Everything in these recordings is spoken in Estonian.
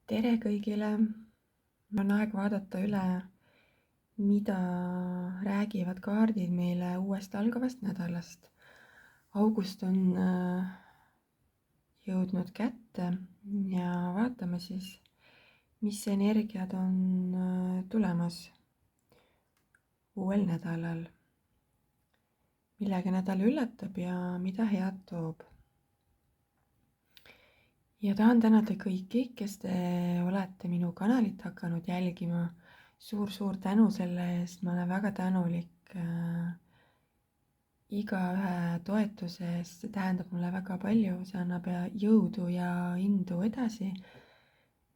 Tere kõigile! On aeg vaadata üle, mida räägivad kaardid meile uuest algavast nädalast. August on jõudnud kätte ja vaatame siis, mis energiad on tulemas uuel nädalal. Millega nädal üllatab ja mida head toob. Ja tahan tänada kõiki, kes te olete minu kanalit hakanud jälgima. Suur tänu selle eest, ma olen väga tänulik igaühe toetuse eest, see tähendab mulle väga palju, see annab jõudu ja indu edasi,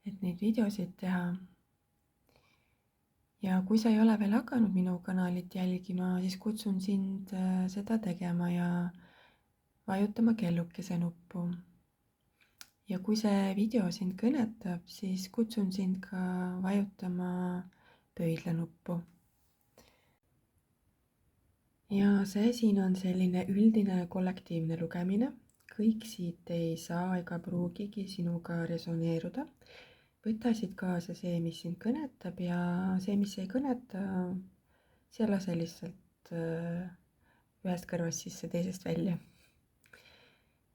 et neid videosid teha. Ja kui sa ei ole veel hakanud minu kanalit jälgima, siis kutsun sind seda tegema ja vajutama kellukese nuppu. Ja kui see video sind kõnetab, siis kutsun sind ka vajutama pöidlanuppu. Ja see siin on selline üldine kollektiivne lugemine. Kõik siit ei saa ega pruugigi sinuga resoneeruda. Võta siit kaasa see, mis sind kõnetab ja see, mis ei kõneta, see lase lihtsalt ühest kõrvast sisse, teisest välja.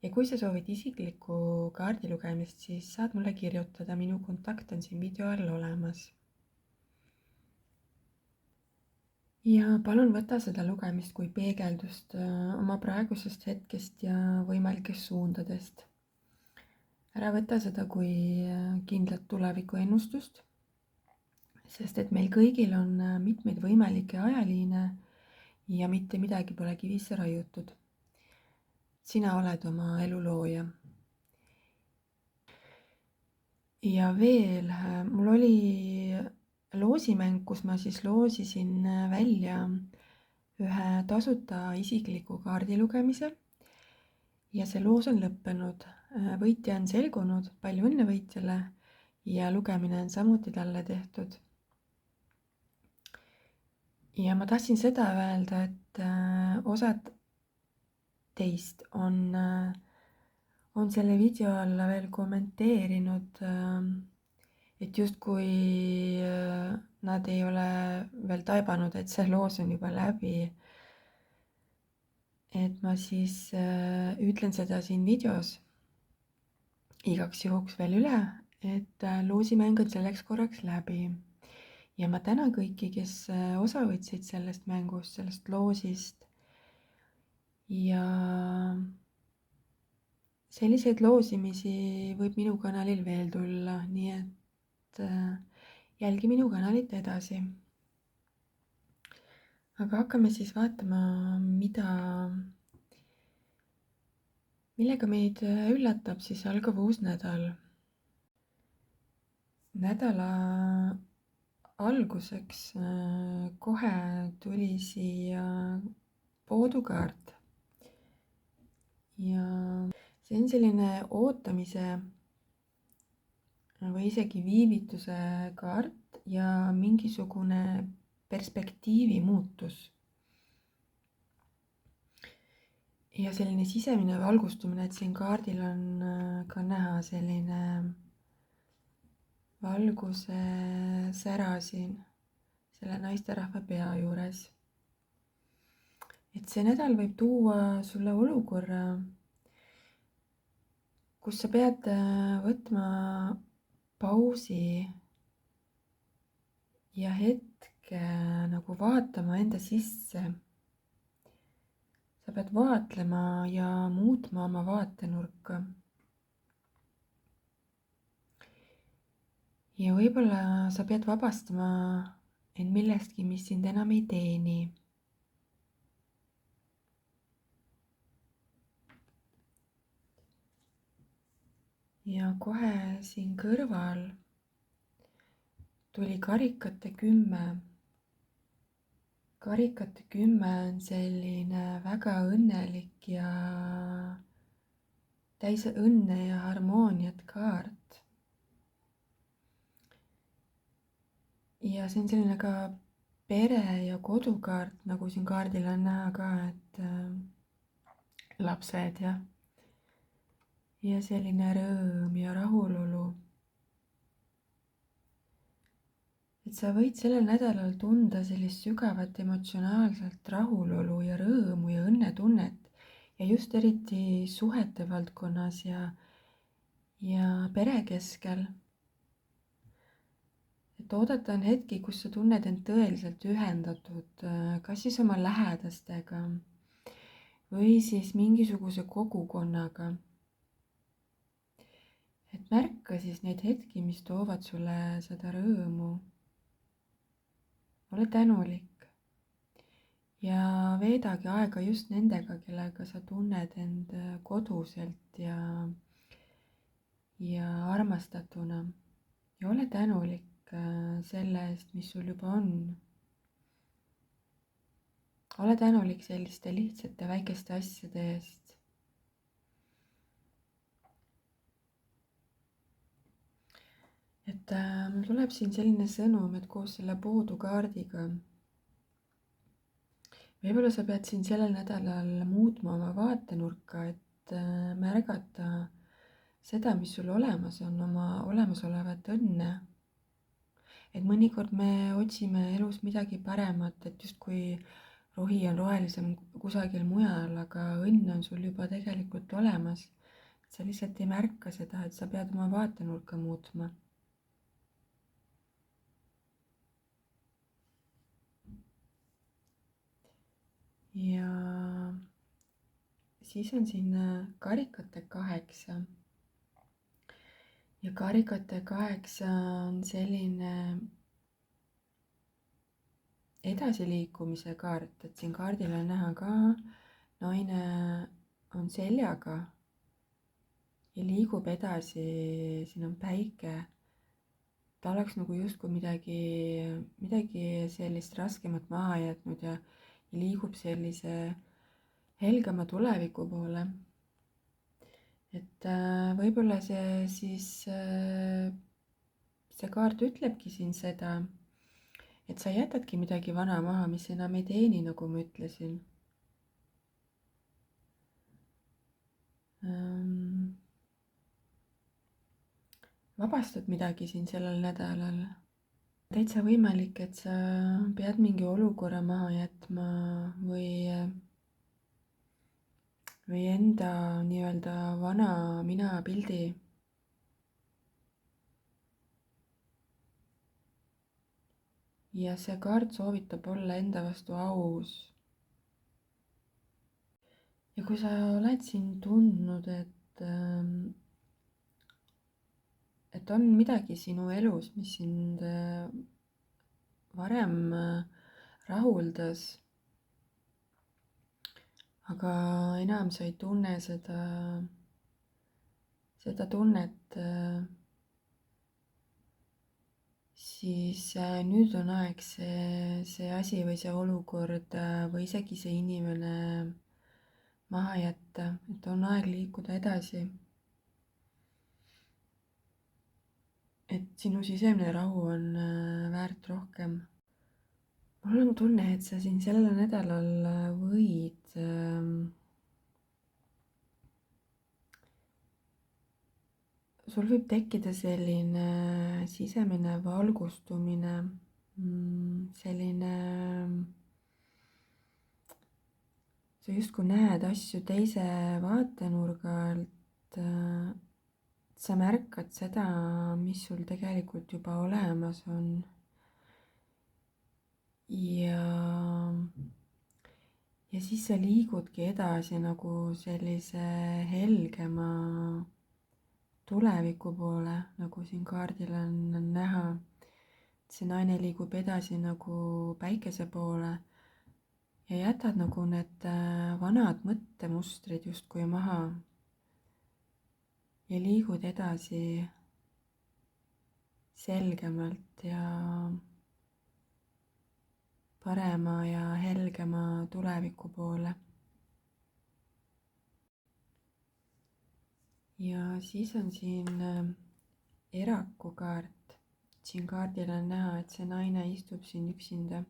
Ja kui sa soovid isiklikku kaardilugemist, siis saad mulle kirjutada, minu kontakt on siin video all olemas. Ja palun võta seda lugemist kui peegeldust oma praegusest hetkest ja võimalikest suundadest. Ära võta seda kui kindlat tulevikuennustust, sest et meil kõigil on mitmeid võimalikke ajaliine ja mitte midagi pole kivisse raiutud. Sina oled oma elu looja. Ja veel, mul oli loosimäng, kus ma siis loosisin välja ühe tasuta isikliku kaardilugemise ja see loos on lõppenud. Võitja on selgunud, palju õnne võitjale ja lugemine on samuti talle tehtud. Ja ma tahtsin seda öelda, et osad teist on selle video alla veel kommenteerinud, et justkui nad ei ole veel taibanud, et see loos on juba läbi. Et ma siis ütlen seda siin videos igaks juhuks veel üle, et loosimäng on selleks korraks läbi. Ja ma tänan kõiki, kes osa võtsid sellest mängust, sellest loosist. Ja selliseid loosimisi võib minu kanalil veel tulla, nii et jälgi minu kanalit edasi. Aga hakkame siis vaatama, millega meid üllatab siis algav uus nädal. Nädala alguseks kohe tuli siia poodukaart. Ja see on selline ootamise või isegi viivituse kaart ja mingisugune perspektiivi muutus. Ja selline sisemine valgustumine, et siin kaardil on ka näha selline valguse sära siin selle naisterahva pea juures. Et see nädal võib tuua sulle olukorra, kus sa pead võtma pausi ja hetke nagu vaatama enda sisse. Sa pead vaatlema ja muutma oma vaatenurka. Ja võib-olla sa pead vabastama end millestki, mis sind enam ei teeni. Ja kohe siin kõrval tuli karikate 10. Karikate 10 on selline väga õnnelik ja täis õnne ja harmooniat kaart. Ja see on selline ka pere- ja kodukaart, nagu siin kaardil on näha ka, et lapsed ja selline rõõm ja rahulolu. et sa võid sellel nädalal tunda sellist sügavat emotsionaalset rahulolu ja rõõmu ja õnnetunnet ja just eriti suhete valdkonnas ja pere keskel. Et oodata on hetki, kus sa tunned end tõeliselt ühendatud, kas siis oma lähedastega või siis mingisuguse kogukonnaga. Et märka siis neid hetki, mis toovad sulle seda rõõmu. Ole tänulik ja veedagi aega just nendega, kellega sa tunned end koduselt ja armastatuna. Ja ole tänulik selle eest, mis sul juba on. Ole tänulik selliste lihtsate väikeste asjade eest. Et mul tuleb siin selline sõnum, et koos selle puudukaardiga võib-olla sa pead siin sellel nädalal muutma oma vaatenurka, et märgata seda, mis sul olemas on, oma olemasolevat õnne. Et mõnikord me otsime elus midagi paremat, et justkui rohi on rohelisem kusagil mujal, aga õnn on sul juba tegelikult olemas. Sa lihtsalt ei märka seda, et sa pead oma vaatenurka muutma. Ja siis on siin karikate 8. Ja karikate 8 on selline edasiliikumise kaart, et siin kaardil on näha ka naine on seljaga ja liigub edasi, siin on päike. Ta oleks nagu justkui midagi sellist raskemat maha jätnud ja liigub sellise helgema tuleviku poole. Et võib-olla see kaart ütlebki siin seda, et sa jätadki midagi vana maha, mis enam ei teeni, nagu ma ütlesin. Vabastad midagi siin sellel nädalal. Täitsa võimalik, et sa pead mingi olukorra maha jätma või enda nii-öelda vana mina pildi. Ja see kaart soovitab olla enda vastu aus. Ja kui sa oled siin tundnud, et on midagi sinu elus, mis sind varem rahuldas, aga enam sa ei tunne seda tunnet, siis nüüd on aeg see asi või see olukord või isegi see inimene maha jätta, et on aeg liikuda edasi. Et sinu sisemine rahu on väärt rohkem. Mul on tunne, et sa siin sellel nädalal võid sul võib tekkida selline sisemine valgustumine, selline, sa justkui näed asju teise vaatenurga alt, sa märkad seda, mis sul tegelikult juba olemas on. Ja siis sa liigudki edasi nagu sellise helgema tuleviku poole, nagu siin kaardil on näha. See naine liigub edasi nagu päikese poole ja jätad nagu need vanad mõttemustrid justkui maha. Ja liigud edasi selgemalt ja parema ja helgema tuleviku poole. Ja siis on siin eraku kaart. Siin kaardil on näha, et see naine istub siin üksinda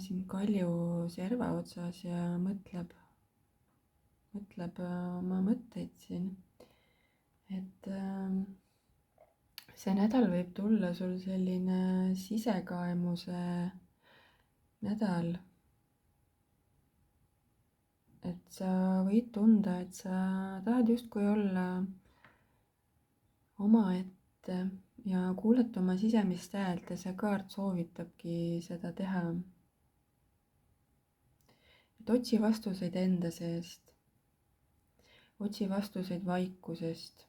siin kalju serva otsas ja mõtleb oma mõtteid siin. Et see nädal võib tulla sul selline sisekaemuse nädal, et sa võid tunda, et sa tahad justkui olla omaette ja kuulata oma sisemist häält ja see kaart soovitabki seda teha. Et otsi vastuseid enda seest, otsi vastuseid vaikusest.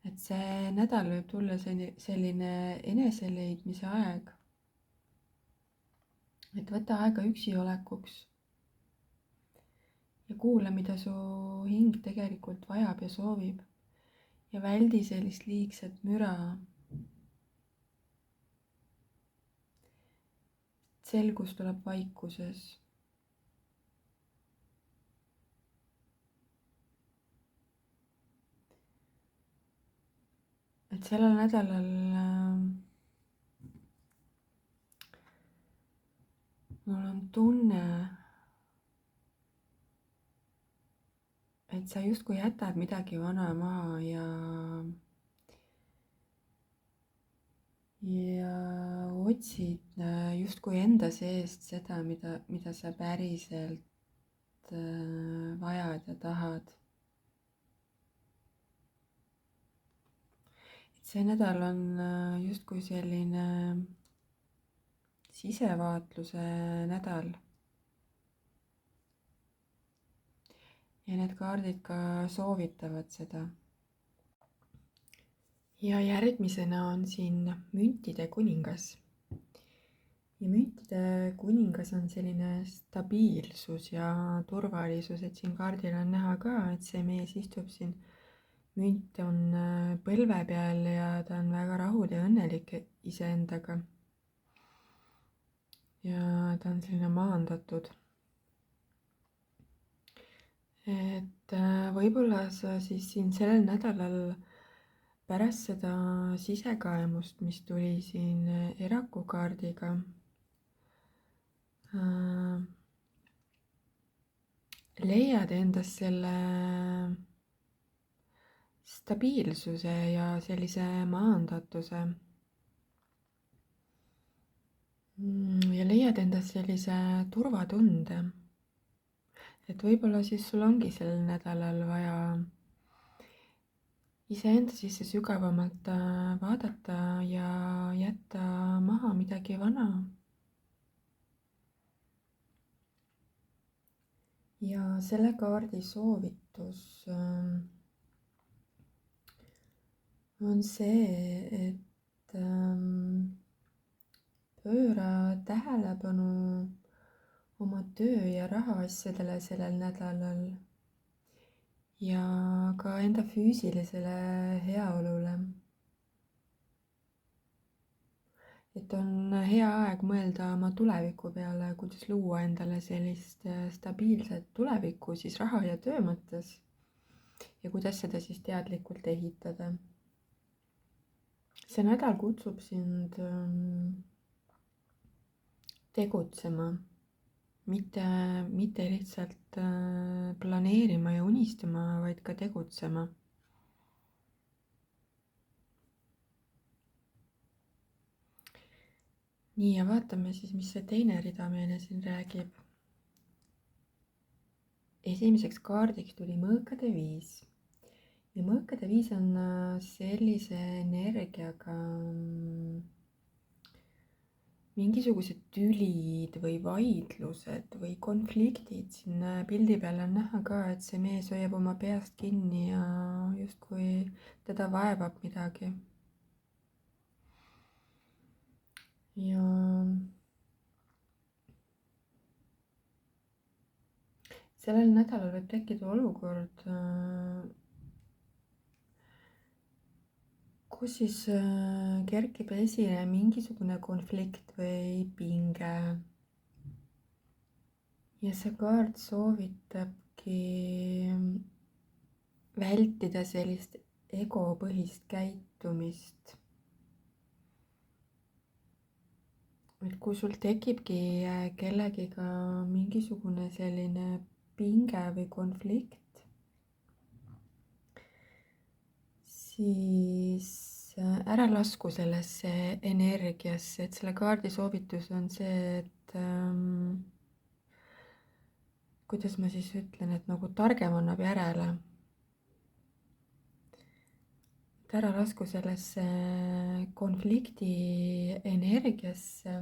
Et see nädal võib tulla selline eneseleidmise aeg. Et võta aega üksi olekuks ja kuula, mida su hing tegelikult vajab ja soovib. Ja väldi sellist liigset müra. Selgus tuleb vaikuses. Et sellel nädalal mul on tunne, et sa justkui jätad midagi vana maha ja otsid justkui enda seest seda, mida sa päriselt vajad ja tahad. Et see nädal on justkui selline sisevaatluse nädal. Ja need kaardid ka soovitavad seda. Ja järgmisena on siin müntide kuningas. Ja müntide kuningas on selline stabiilsus ja turvalisus, et siin kaardil on näha ka, et see mees istub siin. Münt on põlve peal ja ta on väga rahul ja õnnelik iseendaga. Ja ta on selline maandatud. Et võib-olla sa siis siin sellel nädalal pärast seda sisekaemust, mis tuli siin Eraku kaardiga, leiad endas selle stabiilsuse ja sellise maandatuse. Ja leiad endas sellise turvatunde. Et võib-olla siis sul ongi sel nädalal vaja iseenda sisse sügavamalt vaadata ja jätta maha midagi vana. Ja selle kaardi soovitus on see, et pööra tähelepanu oma töö ja rahaasjadele sellel nädalal ja ka enda füüsilisele heaolule. Et on hea aeg mõelda oma tuleviku peale, kuidas luua endale sellist stabiilset tulevikku siis raha ja töö mõttes ja kuidas seda siis teadlikult ehitada. See nädal kutsub sind tegutsema. Mitte lihtsalt planeerima ja unistama, vaid ka tegutsema. Nii, ja vaatame siis, mis see teine rida meile siin räägib. Esimeseks kaardiks tuli mõõkade 5. Ja mõõkade 5 on sellise energiaga mingisugused tülid või vaidlused või konfliktid. Siin pildi peal on näha ka, et see mees hoiab oma peast kinni ja justkui teda vaevab midagi. Ja sellel nädalal võib tekkida olukord, kus siis kerkib esile mingisugune konflikt või pinge. Ja see kaart soovitabki vältida sellist egopõhist käitumist. Et kui sul tekibki kellegiga mingisugune selline pinge või konflikt, siis ära lasku sellesse energiasse, et selle kaardi soovitus on see, et kuidas ma siis ütlen, et nagu targem annab järele. et ära lasku sellesse konflikti energiasse.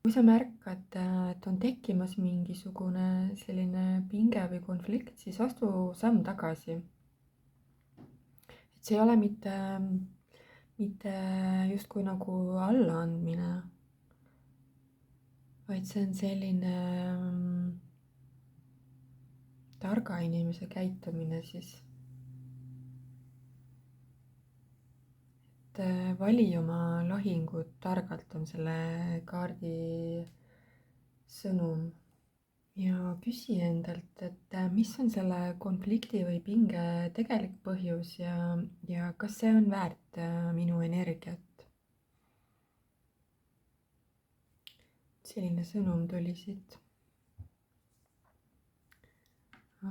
kui sa märkad, et on tekkimas mingisugune selline pinge või konflikt, siis astu samm tagasi. et see ei ole mitte justkui nagu allaandmine, vaid see on selline targa inimese käitumine siis. et vali oma lahingud targalt, on selle kaardi sõnum. ja küsi endalt, et mis on selle konflikti või pinge tegelik põhjus ja kas see on väärt minu energiat. selline sõnum tuli siit.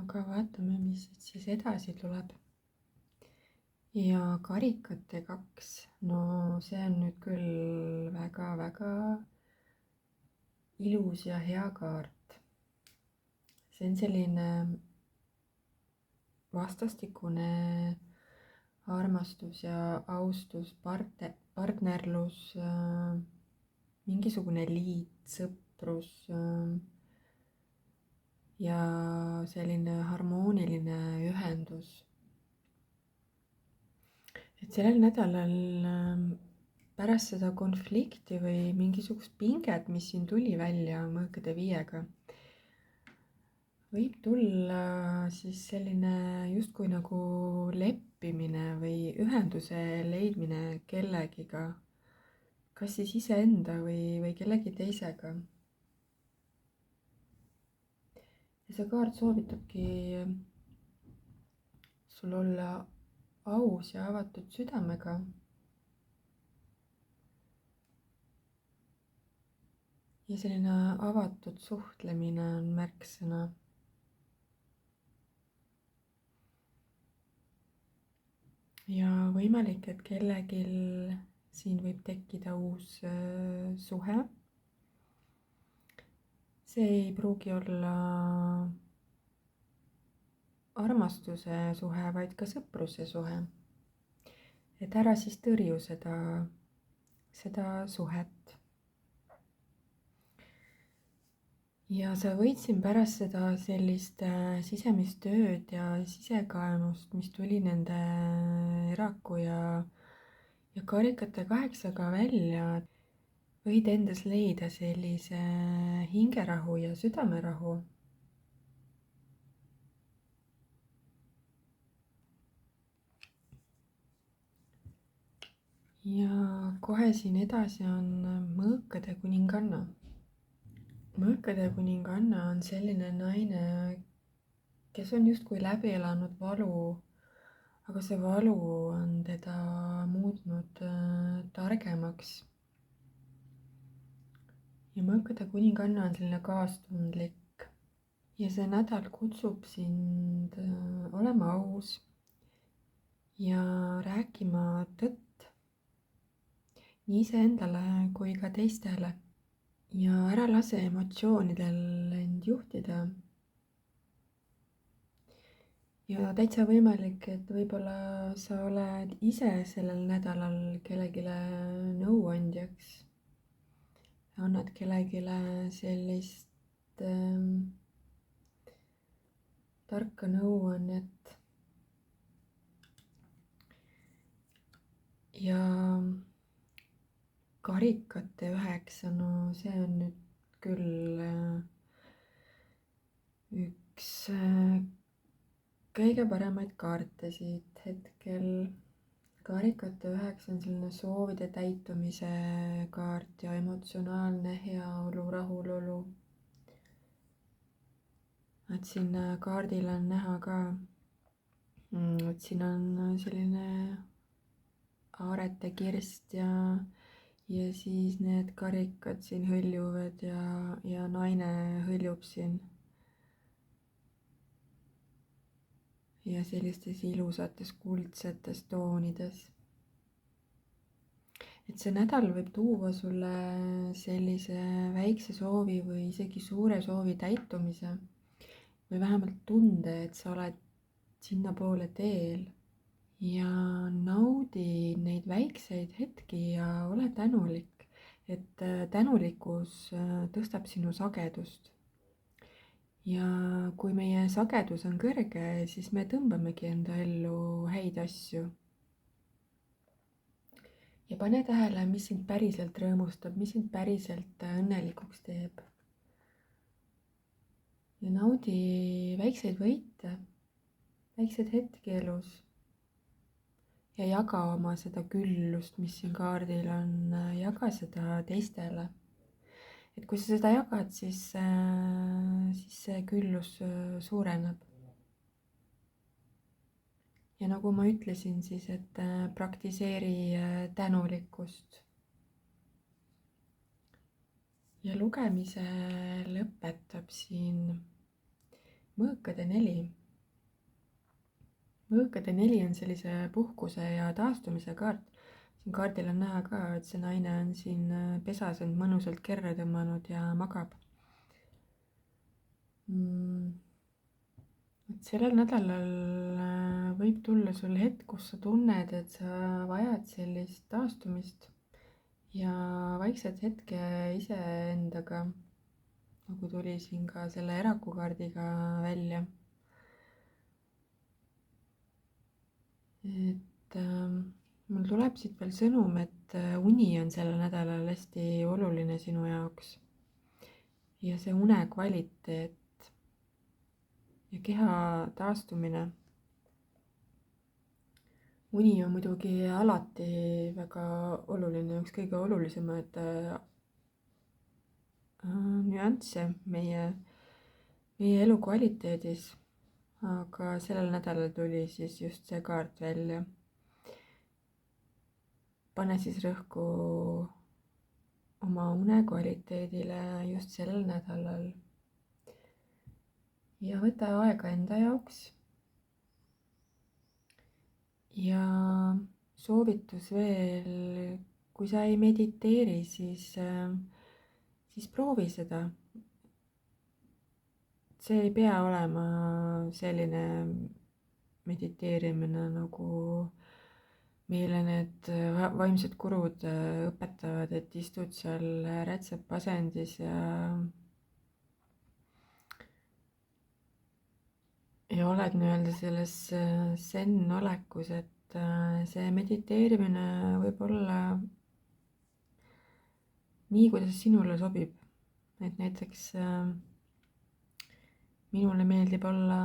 aga vaatame, mis siis edasi tuleb. ja karikate 2, no see on nüüd küll väga-väga ilus ja hea kaart. see on selline vastastikune armastus ja austus, partnerlus, mingisugune liit, sõprus ja selline harmooniline ühendus. et sellel nädalal pärast seda konflikti või mingisugust pinget, mis siin tuli välja mõõkade 5-ga, võib tulla siis selline justkui nagu leppimine või ühenduse leidmine kellegiga, kas siis iseenda või kellegi teisega. ja see kaart soovitabki sul olla aus ja avatud südamega. ja selline avatud suhtlemine on märksõna. ja võimalik, et kellelgi siin võib tekkida uus suhe. see ei pruugi olla armastuse suhe, vaid ka sõpruse suhe. et ära siis tõrju seda suhet. ja sa võid siin pärast seda sellist sisemist tööd ja sisekaemust, mis tuli nende eraku ja karikate 8-ga välja, võid endas leida sellise hingerahu ja südamerahu. ja kohe siin edasi on mõõkade kuninganna. mõõkade kuninganna on selline naine, kes on justkui läbi elanud valu, aga see valu on teda muutnud targemaks. ja mõõkade kuninganna on selline kaastundlik ja see nädal kutsub sind olema aus ja rääkima tõtt nii iseendale kui ka teistele. ja ära lase emotsioonidel end juhtida. ja täitsa võimalik, et võib-olla sa oled ise sellel nädalal kellelegi nõuandjaks. annad kellelegi sellist tarka nõuannet. ja karikate 9, no see on nüüd küll üks kõige paremaid kaarte siit hetkel. karikate 9 on selline soovide täitumise kaart ja emotsionaalne heaolu, rahulolu. et siin kaardil on näha ka, et siin on selline aarete kirst ja siis need karikad siin hõljuvad ja naine hõljub siin. ja sellistes ilusates kuldsetes toonides. et see nädal võib tuua sulle sellise väikse soovi või isegi suure soovi täitumise või vähemalt tunde, et sa oled sinnapoole teel. Ja naudi neid väikseid hetki ja ole tänulik, et tänulikkus tõstab sinu sagedust. Ja kui meie sagedus on kõrge, siis me tõmbamegi enda ellu häid asju. Ja pane tähele, mis sind päriselt rõõmustab, mis sind päriselt õnnelikuks teeb. Ja naudi väikseid võite, väikseid hetki elus. Ja jaga oma seda küllust, mis siin kaardil on, jaga seda teistele. Et kui sa seda jagad, siis see küllus suureneb. Ja nagu ma ütlesin, siis et praktiseeri tänulikkust. Ja lugemise lõpetab siin mõõkade 4. mõõkade 4 on sellise puhkuse ja taastumise kaart. Siin kaardil on näha ka, et see naine on siin pesas end mõnusalt kerre tõmmanud ja magab. Et sellel nädalal võib tulla sul hetk, kus sa tunned, et sa vajad sellist taastumist ja vaikset hetke iseendaga, nagu tuli siin ka selle erakukaardiga välja. Et mul tuleb siit veel sõnum, et uni on sellel nädalal hästi oluline sinu jaoks. Ja see une kvaliteet ja keha taastumine. Uni on muidugi alati väga oluline, üks kõige olulisemaid nüansse meie elukvaliteedis. Aga sellel nädalal tuli siis just see kaart välja. Pane siis rõhku oma une kvaliteedile just sellel nädalal. Ja võta aega enda jaoks. Ja soovitus veel, kui sa ei mediteeri, siis proovi seda. See ei pea olema selline mediteerimine, nagu meile need vaimsed gurud õpetavad, et istud seal rätsepasendis ja oled nii-öelda selles zen-olekus, et see mediteerimine võib olla nii, kuidas sinule sobib. Et näiteks minule meeldib olla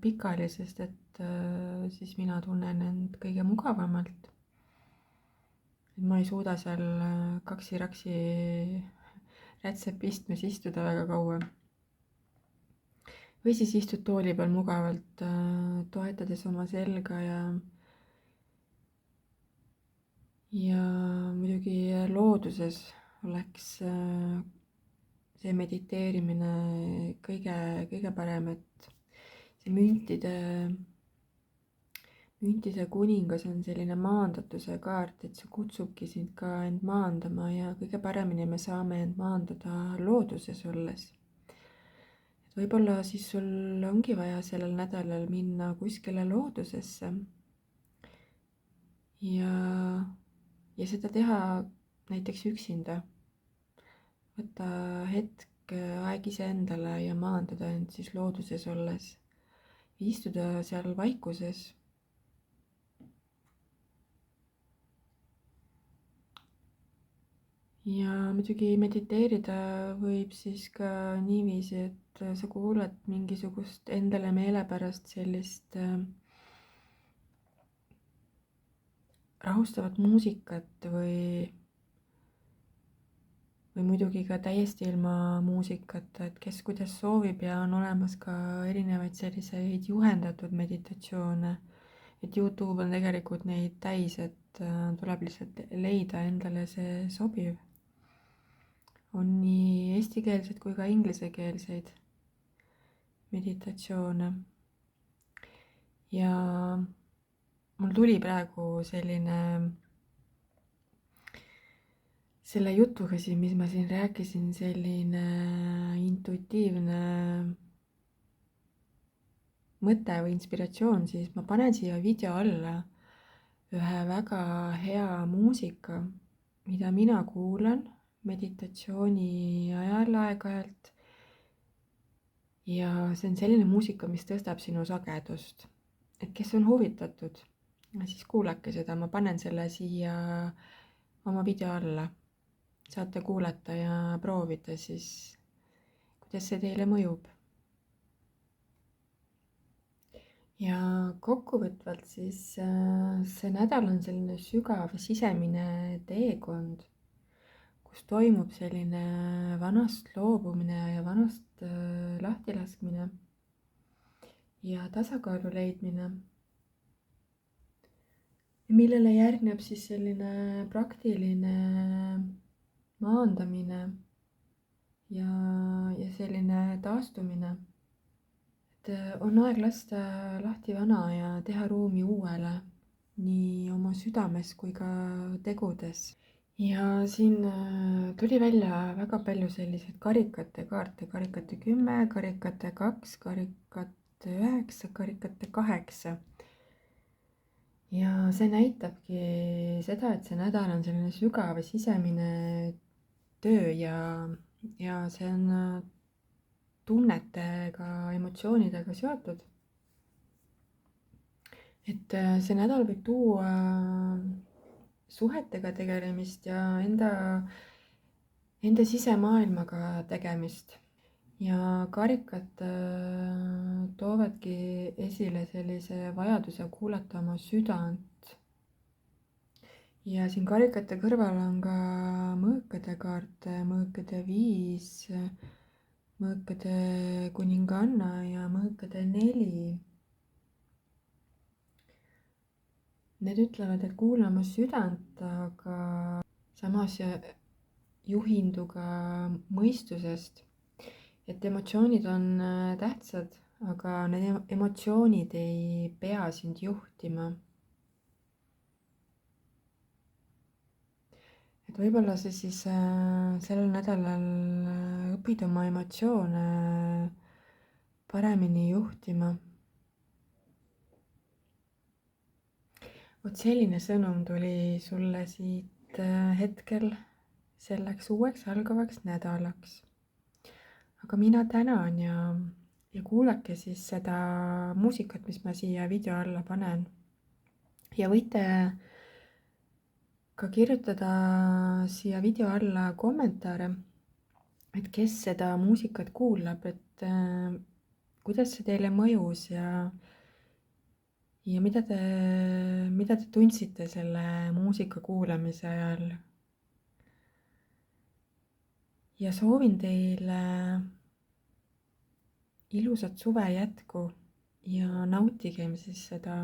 pikali, sest et siis mina tunnen end kõige mugavamalt. Et ma ei suuda seal kaksi-raksi rätsepistmes istuda väga kaua. Või siis istud tooli peal mugavalt, toetades oma selga ja muidugi looduses oleks see mediteerimine kõige parem, et see müntide kuningas on selline maandatuse kaart, et see kutsubki sind ka end maandama ja kõige paremini me saame end maandada looduses olles. Võib-olla siis sul ongi vaja sellel nädalal minna kuskile loodusesse ja seda teha näiteks üksinda. Võtta hetk aeg iseendale ja maandada end siis looduses olles. Istuda seal vaikuses. Ja muidugi mediteerida võib siis ka niiviisi, et sa kuuled mingisugust endale meelepärast sellist rahustavat muusikat või muidugi ka täiesti ilma muusikata, et kes kuidas soovib ja on olemas ka erinevaid selliseid juhendatud meditatsioone. Et YouTube on tegelikult neid täis, et tuleb lihtsalt leida endale see sobiv. On nii eestikeelseid kui ka inglisekeelseid meditatsioone. Ja mul tuli praegu selline selle jutuga siin, mis ma siin rääkisin, selline intuitiivne mõte või inspiratsioon, siis ma panen siia video alla ühe väga hea muusika, mida mina kuulan meditatsiooni ajal aeg-ajalt. Ja see on selline muusika, mis tõstab sinu sagedust. Et kes on huvitatud, siis kuulake seda, ma panen selle siia oma video alla. Saate kuulata ja proovida siis, kuidas see teile mõjub. Ja kokkuvõtvalt siis see nädal on selline sügav sisemine teekond, kus toimub selline vanast loobumine ja vanast lahtilaskmine ja tasakaalu leidmine, millele järgneb siis selline praktiline maandamine ja selline taastumine. Et on aeg lasta lahti vana ja teha ruumi uuele, nii oma südames kui ka tegudes. Ja siin tuli välja väga palju selliseid karikate kaarte, karikate 10, karikate 2, karikate 9, karikate 8. Ja see näitabki seda, et see nädal on selline sügav sisemine töö ja see on tunnetega, emotsioonidega seotud. Et see nädal võib tuua suhetega tegelemist ja enda sisemaailmaga tegemist. Ja karikad toovadki esile sellise vajaduse kuulata oma südant. Ja siin karikate kõrval on ka mõõkade kaart, mõõkade 5, mõõkade kuninganna ja mõõkade 4. Need ütlevad, et kuula oma südant, aga samas juhindu ka mõistusest. Et emotsioonid on tähtsad, aga need emotsioonid ei pea sind juhtima. Et võib-olla sa siis sellel nädalal õpid oma emotsioone paremini juhtima. Vot selline sõnum tuli sulle siit hetkel selleks uueks algavaks nädalaks. Aga mina tänan ja kuulake siis seda muusikat, mis ma siia video alla panen. Ja võite ka kirjutada siia video alla kommentaare, et kes seda muusikat kuulab, et kuidas see teile mõjus ja mida te tundsite selle muusika kuulamise ajal. Ja soovin teile ilusat suve jätku ja nautigem siis seda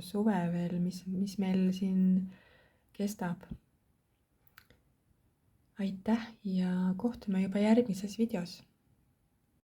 suve veel, mis meil siin kestab. Aitäh ja kohtume juba järgmises videos.